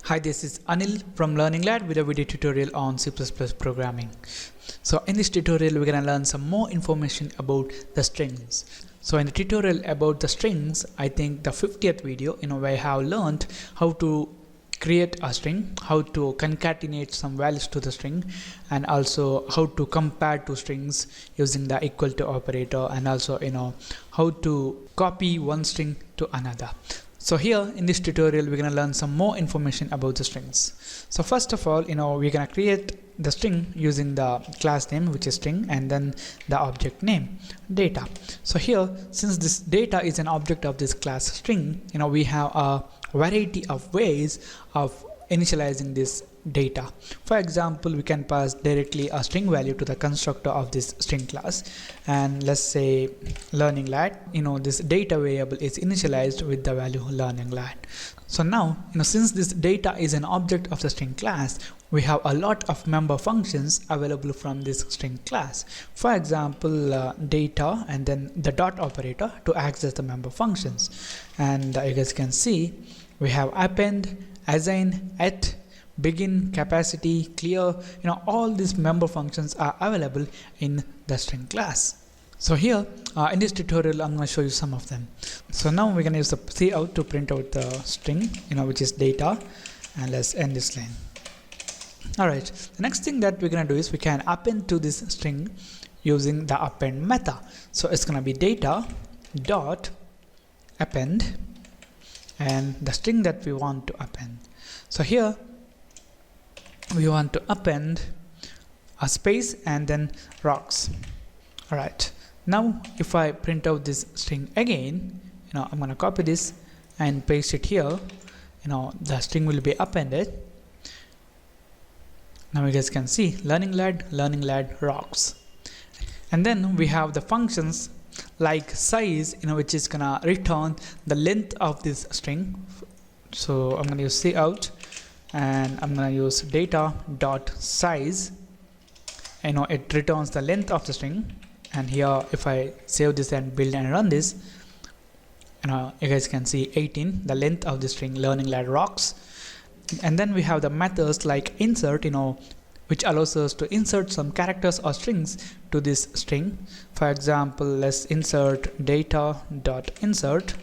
Hi, this is Anil from Learning Lad with a video tutorial on C++ programming. So in this tutorial, we're going to learn some more information about the strings. So in the tutorial about the strings, I think the 50th video, where I have learned how to create a string, how to concatenate some values to the string, and also how to compare two strings using the equal to operator, and also how to copy one string to another. So here in this tutorial, we're going to learn some more information about the strings. So first of all, we're going to create the string using the class name, which is string, and then the object name, data. So here, since this data is an object of this class string, we have a variety of ways of initializing this data. For example, we can pass directly a string value to the constructor of this string class, and let's say learning lad. This data variable is initialized with the value learning lad. So now, since this data is an object of the string class, we have a lot of member functions available from this string class. For example, data and then the dot operator to access the member functions. And you guys can see we have append, assign, at, begin, capacity, clear. All these member functions are available in the string class. So here in this tutorial, I'm going to show you some of them. So now we're going to use the cout to print out the string, which is data, and let's end this line. All right, the next thing that we're going to do is we can append to this string using the append method. So it's going to be data dot append and the string that we want to append. So here we want to append a space and then rocks. All right, now if I print out this string again, I'm going to copy this and paste it here. The string will be appended. Now you guys can see learning lad rocks. And then we have the functions like size, which is gonna return the length of this string. So I'm gonna use cout and I'm gonna use data dot size. It returns the length of the string. And here if I save this and build and run this, you guys can see 18, the length of the string learning lad rocks. And then we have the methods like insert, which allows us to insert some characters or strings to this string. For example, let's insert data dot insert.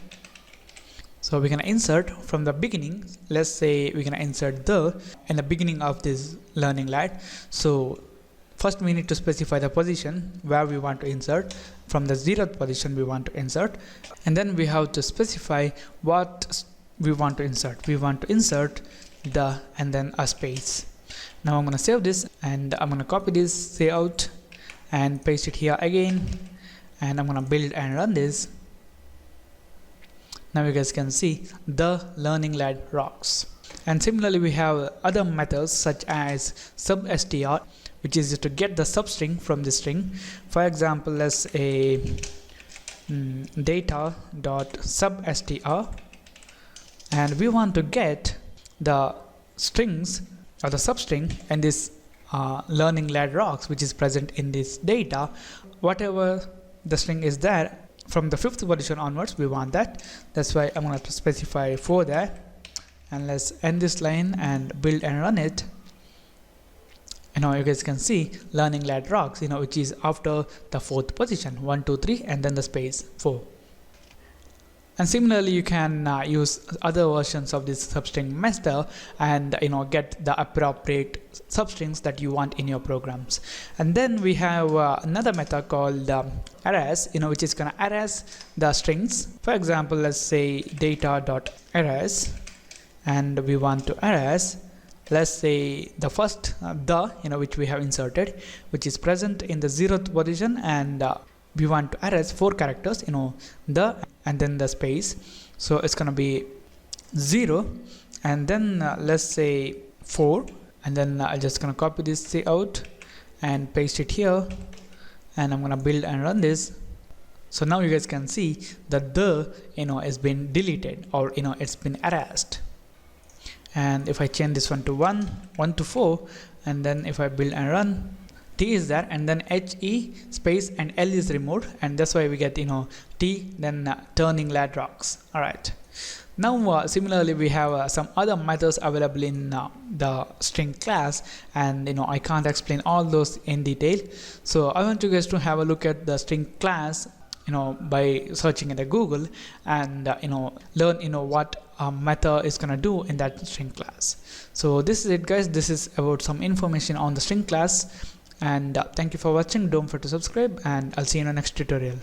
So we're going to insert from the beginning. Let's say we're going to insert the in the beginning of this learning lad. So first we need to specify the position where we want to insert. From the 0th position we want to insert, and then we have to specify what we want to insert. We want to insert the and then a space. Now I'm going to save this and I'm going to copy this cout and paste it here again, and I'm going to build and run this. Now you guys can see the learning lad rocks. And similarly we have other methods such as substr, which is to get the substring from the string. For example, let's say data dot substr, and we want to get the strings or the substring and this learning lad rocks, which is present in this data. Whatever the string is there from the 5th position onwards, we want that. That's why I'm going to specify for that. And let's end this line and build and run it. You guys can see learning lad rocks, which is after the 4th position, 1 2 3 and then the space 4. And similarly you can use other versions of this substring method and get the appropriate substrings that you want in your programs. And then we have another method called arrays, which is going to arrays the strings. For example, let's say data dot arrays, and we want to arrays, let's say the first which we have inserted, which is present in the 0th position, and we want to arrays 4 characters, the and then the space. So it's gonna be 0 and then let's say 4, and then I'm just gonna copy this cout and paste it here, and I'm gonna build and run this. So now you guys can see that the has been deleted, or it's been erased. And if I change this one to 1 to 4, and then if I build and run, T is there, and then HE space and L is removed, and that's why we get T then turning lad rocks. All right, Now similarly we have some other methods available in the string class, and I can't explain all those in detail, so I want you guys to have a look at the string class by searching at Google, and learn what a method is gonna do in that string class. So this is it, guys. This is about some information on the string class, and thank you for watching. Don't forget to subscribe, and I'll see you in the next tutorial.